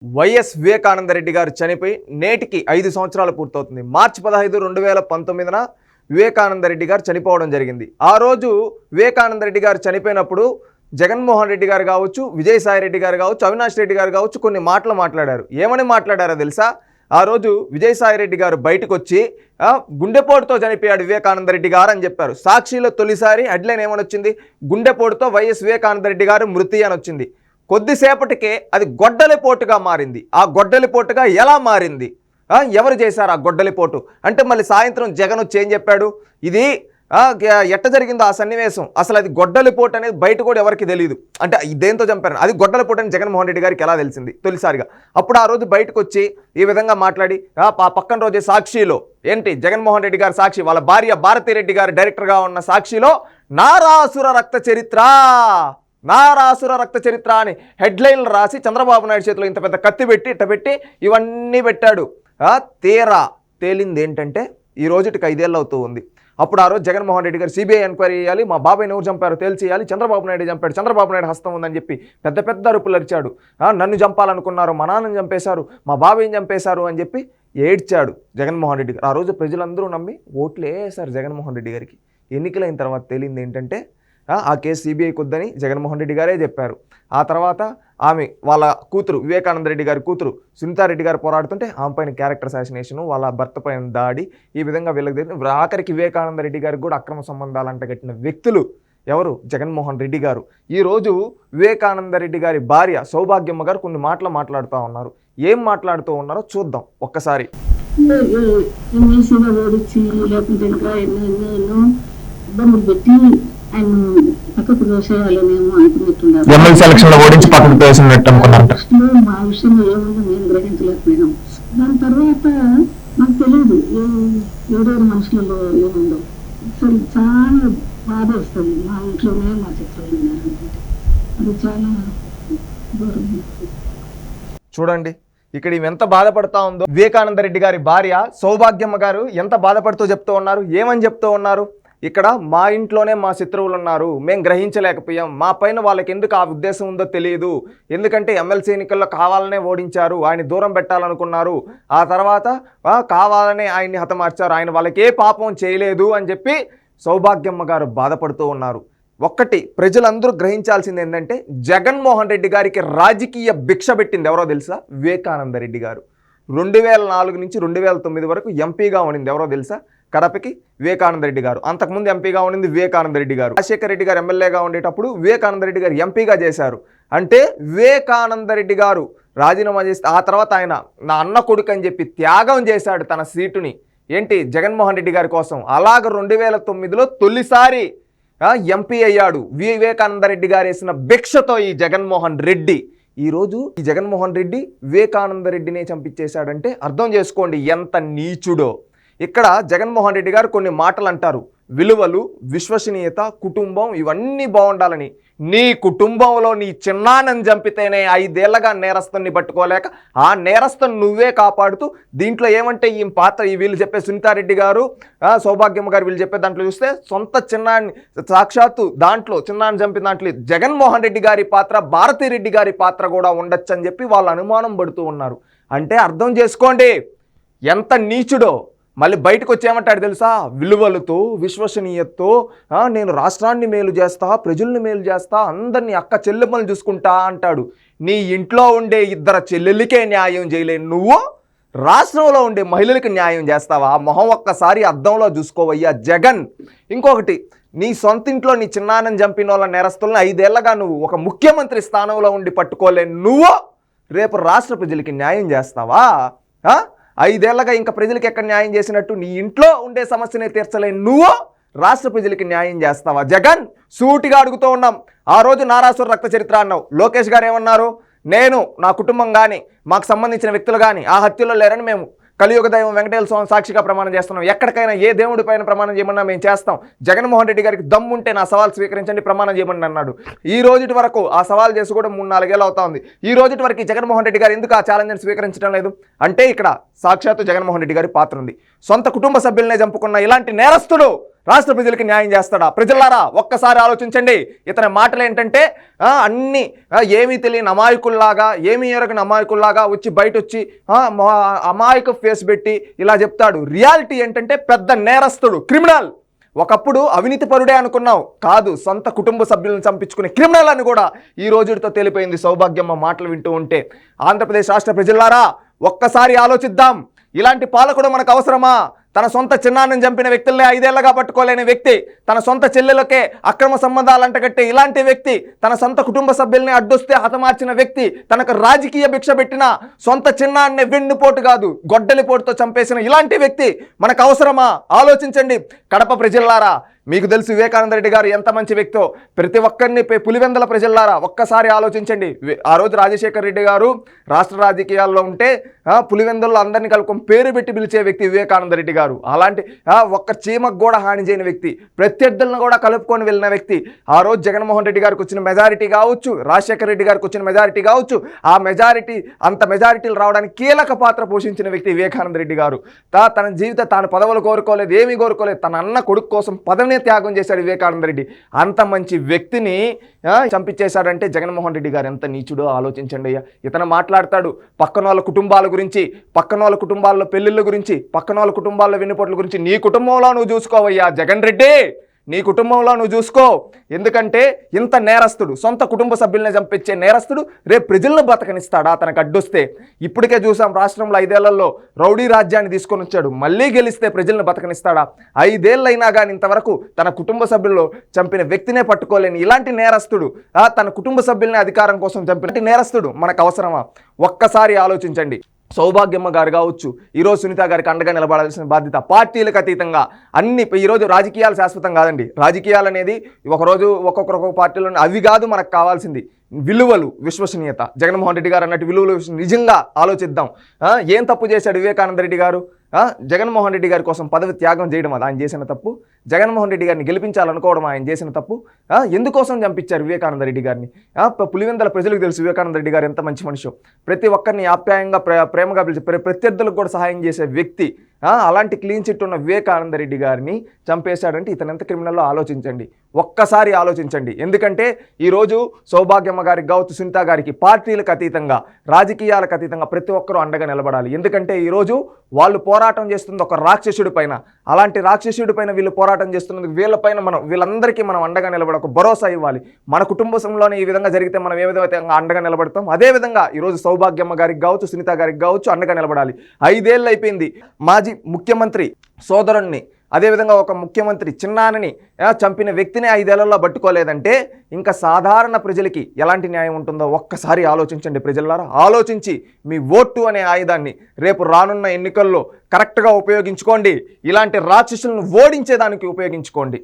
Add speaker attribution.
Speaker 1: YS Vivekananda Reddy గారు చనిపోయి నేటికి 5 సంవత్సరాలు పూర్తవుతుంది. మార్చి 15, 2019న వివేకానంద రెడ్డి గారు చనిపోవడం జరిగింది. ఆ రోజు వివేకానంద రెడ్డి గారు చనిపోయినప్పుడు జగన్మోహన్ రెడ్డి గారు కావచ్చు, విజయసాయి రెడ్డి గారు కావచ్చు, అవినాష్ రెడ్డి గారు కావచ్చు కొన్ని మాటలు మాట్లాడారు. ఏమని మాట్లాడారో తెలుసా? ఆ రోజు విజయసాయి రెడ్డి గారు బయటకు వచ్చి గుండెపోటుతో చనిపోయాడు వివేకానంద రెడ్డి గారు అని చెప్పారు. సాక్షిలో తొలిసారి హెడ్లైన్ ఏమని వచ్చింది? గుండెపోటుతో వైఎస్ వివేకానంద రెడ్డి గారు మృతి అని వచ్చింది. కొద్దిసేపటికే అది గొడ్డలిపోటుగా మారింది. ఆ గొడ్డలిపోటుగా ఎలా మారింది? ఎవరు చేశారు ఆ గొడ్డలిపోటు అంటే? మళ్ళీ సాయంత్రం జగన్ వచ్చి ఏం చెప్పాడు? ఇది ఎట్ట జరిగిందో ఆ సన్నివేశం, అసలు అది గొడ్డలిపోటు అనేది బయట కూడా ఎవరికి తెలియదు. అంటే దేంతో చంపారు, అది గొడ్డలిపోటు అని జగన్మోహన్ రెడ్డి గారికి ఎలా తెలిసింది తొలిసారిగా? అప్పుడు ఆ రోజు బయటకు వచ్చి ఈ విధంగా మాట్లాడి పక్కన రోజే సాక్షిలో ఏంటి జగన్మోహన్ రెడ్డి గారు సాక్షి, వాళ్ళ భార్య భారతిరెడ్డి గారు డైరెక్టర్గా ఉన్న సాక్షిలో నారాసుర రక్త చరిత్ర, నారాసుర రక్త చరిత్ర అని హెడ్లైన్లు రాసి చంద్రబాబు నాయుడు చేతిలో ఇంత పెద్ద కత్తి పెట్టి ఇట్ట పెట్టి ఇవన్నీ పెట్టాడు. తీరా తేలింది ఏంటంటే ఈ రోజుకి 5 ఏళ్ళు అవుతూ ఉంది. అప్పుడు ఆ రోజు జగన్మోహన్ రెడ్డి గారు సిబిఐ ఎంక్వైరీ చేయాలి, మా బాబాయ్ని ఎవరు చంపారో తేల్చేయాలి, చంద్రబాబు నాయుడు చంపాడు, చంద్రబాబు నాయుడు హస్తం ఉందని చెప్పి పెద్ద పెద్ద అరుపులు అరిచాడు. నన్ను చంపాలనుకున్నారు, మా నాన్నని చంపేశారు, మా బాబాయ్ని చంపేశారు అని చెప్పి ఏడ్చాడు జగన్మోహన్ రెడ్డి గారు. ఆ రోజు ప్రజలందరూ నమ్మి ఓట్లు వేశారు జగన్మోహన్ రెడ్డి గారికి. ఎన్నికలైన తర్వాత తేలింది ఏంటంటే ఆ కేసు సిబిఐకి వద్దని జగన్మోహన్ రెడ్డి గారే చెప్పారు. ఆ తర్వాత ఆమె వాళ్ళ కూతురు వివేకానంద రెడ్డి గారి కూతురు సునీతారెడ్డి గారు పోరాడుతుంటే ఆమె పైన క్యారెక్టర్ అసాసినేషను, వాళ్ళ భర్త పైన దాడి, ఈ విధంగా వీళ్ళకి ఆఖరికి వివేకానంద రెడ్డి గారికి కూడా అక్రమ సంబంధాలు అంటగట్టిన వ్యక్తులు ఎవరు? జగన్మోహన్ రెడ్డి గారు. ఈరోజు వివేకానంద రెడ్డి గారి భార్య సౌభాగ్యమ్మ గారు కొన్ని మాటలు మాట్లాడుతూ ఉన్నారు. ఏం మాట్లాడుతూ ఉన్నారో చూద్దాం ఒక్కసారి.
Speaker 2: ఎమ్మెల్సీ ఎలక్షన్ లో ఓడించి పక్కకు తోసినట్టు అనుకున్నారంట.
Speaker 3: మా విషయంలో ఏముందో మేము గ్రహించలేకపోయినాం. దాని తర్వాత నాకు తెలియదు ఎవరెవరి మనుషులలో ఏముందో. అసలు చాలా బాధ వస్తుంది. మా ఇంట్లోనే మా చిత్రాలు ఉన్నారంటే అది చాలా దూరం.
Speaker 1: చూడండి ఇక్కడ ఎంత బాధపడుతూ ఉందో. వివేకానంద రెడ్డి గారి భార్య సౌభాగ్యమ్మ గారు ఎంత బాధపడుతూ చెప్తూ ఉన్నారు. ఏమని చెప్తూ ఉన్నారు? ఇక్కడ మా ఇంట్లోనే మా శత్రువులు ఉన్నారు, మేము గ్రహించలేకపోయాం, మా పైన వాళ్ళకి ఎందుకు ఆ ఉద్దేశం ఉందో తెలియదు, ఎందుకంటే ఎమ్మెల్సీ ఎన్నికల్లో కావాలనే ఓడించారు, ఆయన దూరం పెట్టాలనుకున్నారు, ఆ తర్వాత కావాలనే ఆయన్ని హతమార్చారు, ఆయన వాళ్ళకే పాపం చేయలేదు అని చెప్పి సౌభాగ్యమ్మ గారు బాధపడుతూ ఉన్నారు. ఒక్కటి ప్రజలందరూ గ్రహించాల్సింది ఏంటంటే జగన్మోహన్ రెడ్డి గారికి రాజకీయ భిక్ష పెట్టింది ఎవరో తెలుసా? వివేకానంద రెడ్డి గారు. 2004 నుంచి 2009 వరకు ఎంపీగా ఉండింది ఎవరో తెలుసా? కడపకి వివేకానంద రెడ్డి గారు. అంతకుముందు ఎంపీగా ఉండింది వివేకానంద రెడ్డి గారు. రాజశేఖర రెడ్డి గారు ఎమ్మెల్యేగా ఉండేటప్పుడు వివేకానంద రెడ్డి గారు ఎంపీగా చేశారు. అంటే వివేకానంద రెడ్డి గారు రాజీనామా చేస్తే ఆ తర్వాత ఆయన నా అన్న కొడుకు అని చెప్పి త్యాగం చేశాడు తన సీటుని. ఏంటి? జగన్మోహన్ రెడ్డి గారి కోసం. అలాగ 2009లో తొలిసారి ఎంపీ అయ్యాడు. వివేకానంద రెడ్డి గారు వేసిన భిక్షతో ఈ జగన్మోహన్ రెడ్డి. ఈరోజు ఈ జగన్మోహన్ రెడ్డి వివేకానంద రెడ్డినే చంపించేశాడంటే అర్థం చేసుకోండి ఎంత నీచుడో. ఇక్కడ జగన్మోహన్ రెడ్డి గారు కొన్ని మాటలు అంటారు. విలువలు, విశ్వసనీయత, కుటుంబం ఇవన్నీ బాగుండాలని. నీ కుటుంబంలో నీ చిన్నాన్నని చంపితేనే 5 ఏళ్లగా నేరస్తుని పట్టుకోలేక ఆ నేరస్తుని నువ్వే కాపాడుతూ దీంట్లో ఏమంటే ఈ పాత్ర వీళ్ళు చెప్పే సునీతారెడ్డి గారు, సౌభాగ్యమ్మ గారు వీళ్ళు చెప్పే దాంట్లో చూస్తే సొంత చిన్నాన్ని సాక్షాత్తు దాంట్లో చిన్నాన్ని చంపిన దాంట్లో జగన్మోహన్ రెడ్డి గారి పాత్ర, భారతిరెడ్డి గారి పాత్ర కూడా ఉండొచ్చు అని చెప్పి వాళ్ళు అనుమానం పడుతూ ఉన్నారు. అంటే అర్థం చేసుకోండి ఎంత నీచుడో. మళ్ళీ బయటకు వచ్చేమంటాడు తెలుసా? విలువలతో, విశ్వసనీయతతో నేను రాష్ట్రాన్ని మేలు చేస్తా, ప్రజల్ని మేలు చేస్తా, అందరినీ అక్క చెల్లెమ్మలు చూసుకుంటా అంటాడు. నీ ఇంట్లో ఉండే 2 చెల్లెళ్ళకే న్యాయం చేయలేను నువ్వు రాష్ట్రంలో ఉండే మహిళలకు న్యాయం చేస్తావా? మొహం ఒక్కసారి అద్దంలో చూసుకోవయ్యా జగన్. ఇంకొకటి, నీ సొంత ఇంట్లో నీ చిన్నాన్నని చంపిన వాళ్ళ నేరస్తులను 5 ఏళ్లగా నువ్వు ఒక ముఖ్యమంత్రి స్థానంలో ఉండి పట్టుకోలేను నువ్వు రేపు రాష్ట్ర ప్రజలకి న్యాయం చేస్తావా? 5 ఏళ్లగా ఇంకా ప్రజలకి ఎక్కడ న్యాయం చేసినట్టు? నీ ఇంట్లో ఉండే సమస్యనే తీర్చలేని నువ్వు రాష్ట్ర ప్రజలకి న్యాయం చేస్తావా? జగన్ సూటిగా అడుగుతూ ఉన్నాం. ఆ రోజు నారాసుర రక్త చరిత్ర అన్నావు. లోకేష్ గారు ఏమన్నారు? నేను, నా కుటుంబం కానీ, మాకు సంబంధించిన వ్యక్తులు కానీ ఆ హత్యలో లేరని మేము కలియుగ దైవం వెంకటేశ్వర స్వామి సాక్షిగా ప్రమాణం చేస్తున్నాం. ఎక్కడికైనా ఏ దేవుడి పైన ప్రమాణం చేయమన్నా మేము చేస్తాం. జగన్మోహన్ రెడ్డి గారికి దమ్ముంటే నా సవాల్ స్వీకరించండి, ప్రమాణం చేయమని అన్నాడు. ఈ రోజుటి వరకు ఆ సవాల్ చేసి కూడా 3-4 ఏళ్ళు అవుతా ఉంది. ఈ రోజుటి వరకు జగన్మోహన్ రెడ్డి గారు ఎందుకు ఆ ఛాలెంజ్ని స్వీకరించడం లేదు? అంటే ఇక్కడ సాక్షాత్తు జగన్మోహన్ రెడ్డి గారి పాత్ర ఉంది. సొంత కుటుంబ సభ్యులనే చంపుకున్న ఇలాంటి నేరస్తుడు రాష్ట్ర ప్రజలకి న్యాయం చేస్తాడా? ప్రజలారా ఒక్కసారి ఆలోచించండి. ఇతని మాటలు ఏంటంటే అన్ని ఏమీ తెలియని అమాయకుల్లాగా, ఏమీ ఎరగని అమాయకుల్లాగా వచ్చి బయట వచ్చి అమాయక ఫేస్ పెట్టి ఇలా చెప్తాడు. రియాలిటీ ఏంటంటే పెద్ద నేరస్తుడు, క్రిమినల్. ఒకప్పుడు అవినీతి పరుడే అనుకున్నావు, కాదు, సొంత కుటుంబ సభ్యులను చంపించుకునే క్రిమినల్ అని కూడా ఈ రోజుతో తెలిపోయింది సౌభాగ్యమ్మ మాటలు వింటూ ఉంటే. ఆంధ్రప్రదేశ్ రాష్ట్ర ప్రజలారా ఒక్కసారి ఆలోచిద్దాం. ఇలాంటి పాలకుడు మనకు అవసరమా? తన సొంత చిన్నాన్నని చంపిన వ్యక్తులనే 5 ఏళ్లుగా పట్టుకోలేని వ్యక్తి, తన సొంత చెల్లెలకే అక్రమ సంబంధాలు అంటగట్టే ఇలాంటి వ్యక్తి, తన సొంత కుటుంబ సభ్యుల్ని అడ్డొస్తే హతమార్చిన వ్యక్తి, తనకు రాజకీయ భిక్ష పెట్టిన సొంత చిన్నాన్నే వెన్నుపోటు కాదు గొడ్డలిపోటుతో చంపేసిన ఇలాంటి వ్యక్తి మనకు అవసరమా? ఆలోచించండి కడప ప్రజల్లారా. మీకు తెలుసు వివేకానంద రెడ్డి గారు ఎంత మంచి వ్యక్తో. ప్రతి ఒక్కరిని పులివెందల ప్రజల్లారా ఒక్కసారి ఆలోచించండి. ఆ రోజు రాజశేఖర్ రెడ్డి గారు రాష్ట్ర రాజకీయాల్లో ఉంటే పులివెందుల్లో అందరినీ కలుపుకొని పేరు పెట్టి పిలిచే వ్యక్తి వివేకానంద రెడ్డి గారు. అలాంటి ఒక్క చీమకు కూడా హాని చేయని వ్యక్తి, ప్రత్యర్థులను కూడా కలుపుకొని వెళ్ళిన వ్యక్తి. ఆ రోజు జగన్మోహన్ రెడ్డి గారికి వచ్చిన మెజారిటీ కావచ్చు, రాజశేఖర్ రెడ్డి గారికి వచ్చిన మెజారిటీ కావచ్చు, ఆ మెజారిటీ అంత మెజారిటీలు రావడానికి కీలక పాత్ర పోషించిన వ్యక్తి వివేకానంద రెడ్డి గారు. తన జీవితం తాను పదవులు కోరుకోలేదు, ఏమీ కోరుకోలేదు, తన అన్న కొడుకు కోసం పదవిని త్యాగం చేశాడు వివేకానంద రెడ్డి. అంత మంచి వ్యక్తిని చంపించేశాడంటే జగన్మోహన్ రెడ్డి గారు ఎంత నీచుడో ఆలోచించండి అయ్యా. ఇతను మాట్లాడతాడు పక్కన వాళ్ళ కుటుంబాల గురించి, పక్కన వాళ్ళ కుటుంబాల్లో పెళ్లిళ్ళ గురించి, పక్కన వాళ్ళ కుటుంబాల్లో వెన్నుపోట్ల గురించి. నీ కుటుంబంలో నువ్వు చూసుకోవయ్యా జగన్ రెడ్డి, నీ కుటుంబంలో నువ్వు చూసుకో. ఎందుకంటే ఇంత నేరస్తుడు, సొంత కుటుంబ సభ్యుల్ని చంపించే నేరస్తుడు రేపు ప్రజలను బతకనిస్తాడా తనకు అడ్డొస్తే? ఇప్పటికే చూసాం రాష్ట్రంలో 5 ఏళ్లలో రౌడీ రాజ్యాన్ని తీసుకొని వచ్చాడు. మళ్ళీ గెలిస్తే ప్రజలను బతకనిస్తాడా? 5 ఏళ్ళైనా కానీ ఇంతవరకు తన కుటుంబ సభ్యుల్లో చంపిన వ్యక్తినే పట్టుకోలేని ఇలాంటి నేరస్తుడు, తన కుటుంబ సభ్యుల్ని అధికారం కోసం చంపిన నేరస్తుడు మనకు అవసరమా? ఒక్కసారి ఆలోచించండి. సౌభాగ్యమ్మ గారు కావచ్చు, ఈరోజు సునీత గారికి అండగా నిలబడాల్సిన బాధ్యత పార్టీలకు అతీతంగా అన్ని. ఈరోజు రాజకీయాలు శాశ్వతం కాదండి. రాజకీయాలు అనేది ఒకరోజు ఒక్కొక్క పార్టీలో అవి కాదు మనకు కావాల్సింది. విలువలు, విశ్వసనీయత. జగన్మోహన్ రెడ్డి గారు అన్నట్టు విలువలు నిజంగా ఆలోచిద్దాం. ఏం తప్పు చేశాడు వివేకానంద రెడ్డి గారు? జగన్మోహన్ రెడ్డి గారి కోసం పదవి త్యాగం చేయడం అది ఆయన చేసిన తప్పు. జగన్మోహన్ రెడ్డి గారిని గెలిపించాలనుకోవడం ఆయన చేసిన తప్పు. ఎందుకోసం చంపించారు వివేకానంద రెడ్డి గారిని? పులివెందల ప్రజలకు తెలుసు వివేకానంద రెడ్డి గారు ఎంత మంచి మనిషి. ప్రతి ఒక్కరిని ఆప్యాయంగా ప్రేమగా పిలిచి ప్రత్యర్థులకు కూడా సహాయం చేసే వ్యక్తి. అలాంటి క్లీన్ చిట్ ఉన్న వివేకానంద రెడ్డి గారిని చంపేశాడంటే ఇతను ఎంత క్రిమినల్లో ఆలోచించండి. ఒక్కసారి ఆలోచించండి. ఎందుకంటే ఈరోజు సౌభాగ్యమ్మ గారికి కావచ్చు, సునీత గారికి పార్టీలకు అతీతంగా, రాజకీయాలకు అతీతంగా ప్రతి ఒక్కరూ అండగా నిలబడాలి. ఎందుకంటే ఈరోజు వాళ్ళు పోరాటం చేస్తుంది ఒక రాక్షసుడి పైన. అలాంటి రాక్షసుడి పైన వీళ్ళు పోరాటం చేస్తున్నందుకు వీళ్ళపైన వీళ్ళందరికీ మనం అండగా నిలబడి ఒక భరోసా ఇవ్వాలి. మన కుటుంబంలోనే ఈ విధంగా జరిగితే మనం ఏ విధంగా అండగా నిలబడతాం, అదేవిధంగా ఈరోజు సౌభాగ్యమ్మ గారికి కావచ్చు, సునీత గారికి కావచ్చు అండగా నిలబడాలి. 5 ఏళ్ళు అయిపోయింది మాజీ ముఖ్యమంత్రి సోదరుణ్ణి, అదేవిధంగా ఒక ముఖ్యమంత్రి చిన్నాన్నని చంపిన వ్యక్తిని 5 ఏళ్లలో పట్టుకోలేదంటే ఇంకా సాధారణ ప్రజలకి ఎలాంటి న్యాయం ఉంటుందో ఒక్కసారి ఆలోచించండి ప్రజలారా. ఆలోచించి మీ ఓటు అనే ఆయుధాన్ని రేపు రానున్న ఎన్నికల్లో కరెక్ట్గా ఉపయోగించుకోండి. ఇలాంటి రాక్షసులను ఓడించేదానికి ఉపయోగించుకోండి.